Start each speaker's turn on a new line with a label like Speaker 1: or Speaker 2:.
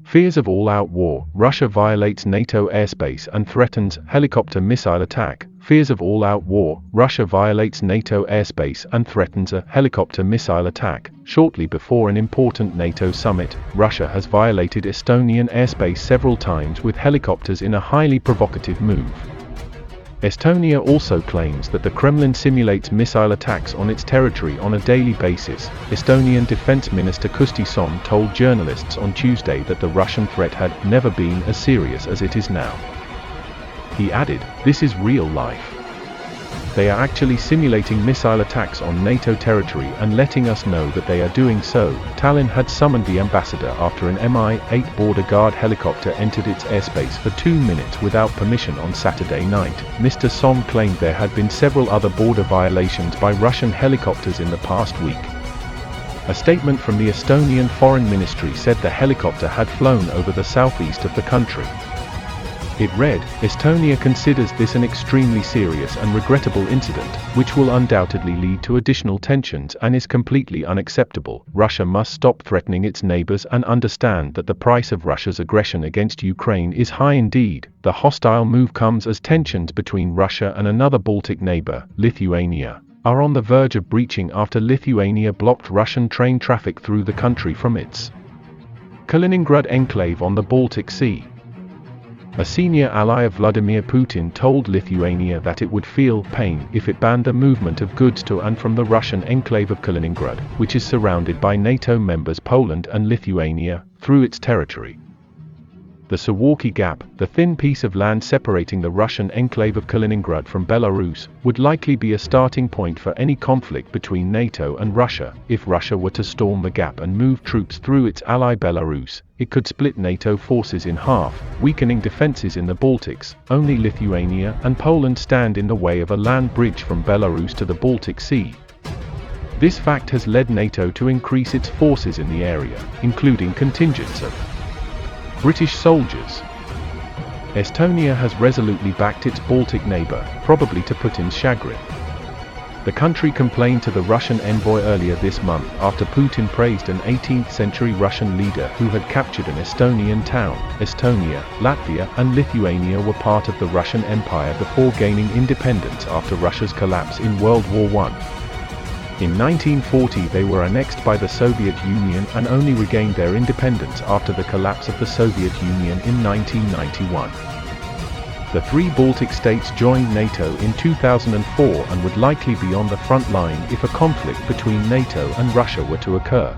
Speaker 1: Fears of all-out war. Russia violates NATO airspace and threatens helicopter missile attack. Fears of all-out war. Russia violates NATO airspace and threatens a helicopter missile attack. Shortly before an important NATO summit, Russia has violated Estonian airspace several times with helicopters in a highly provocative move. Estonia also claims that the Kremlin simulates missile attacks on its territory on a daily basis. Estonian Defense Minister Kusti Soom told journalists on Tuesday that the Russian threat had never been as serious as it is now. He added, "This is real life. They are actually simulating missile attacks on NATO territory and letting us know that they are doing so." Tallinn had summoned the ambassador after an Mi-8 border guard helicopter entered its airspace for 2 minutes without permission on Saturday night. Mr. Soom claimed there had been several other border violations by Russian helicopters in the past week. A statement from the Estonian Foreign Ministry said the helicopter had flown over the southeast of the country. It read, "Estonia considers this an extremely serious and regrettable incident, which will undoubtedly lead to additional tensions and is completely unacceptable. Russia must stop threatening its neighbors and understand that the price of Russia's aggression against Ukraine is high indeed." The hostile move comes as tensions between Russia and another Baltic neighbor, Lithuania, are on the verge of breaching after Lithuania blocked Russian train traffic through the country from its Kaliningrad enclave on the Baltic Sea. A senior ally of Vladimir Putin told Lithuania that it would feel pain if it banned the movement of goods to and from the Russian enclave of Kaliningrad, which is surrounded by NATO members Poland and Lithuania, through its territory. The Suwalki Gap, the thin piece of land separating the Russian enclave of Kaliningrad from Belarus, would likely be a starting point for any conflict between NATO and Russia. If Russia were to storm the gap and move troops through its ally Belarus, it could split NATO forces in half, weakening defenses in the Baltics. Only Lithuania and Poland stand in the way of a land bridge from Belarus to the Baltic Sea. This fact has led NATO to increase its forces in the area, including contingents of British soldiers. Estonia has resolutely backed its Baltic neighbor, probably to Putin's chagrin. The country complained to the Russian envoy earlier this month after Putin praised an 18th-century Russian leader who had captured an Estonian town. Estonia, Latvia and Lithuania were part of the Russian Empire before gaining independence after Russia's collapse in World War I. In 1940 they were annexed by the Soviet Union and only regained their independence after the collapse of the Soviet Union in 1991. The 3 Baltic states joined NATO in 2004 and would likely be on the front line if a conflict between NATO and Russia were to occur.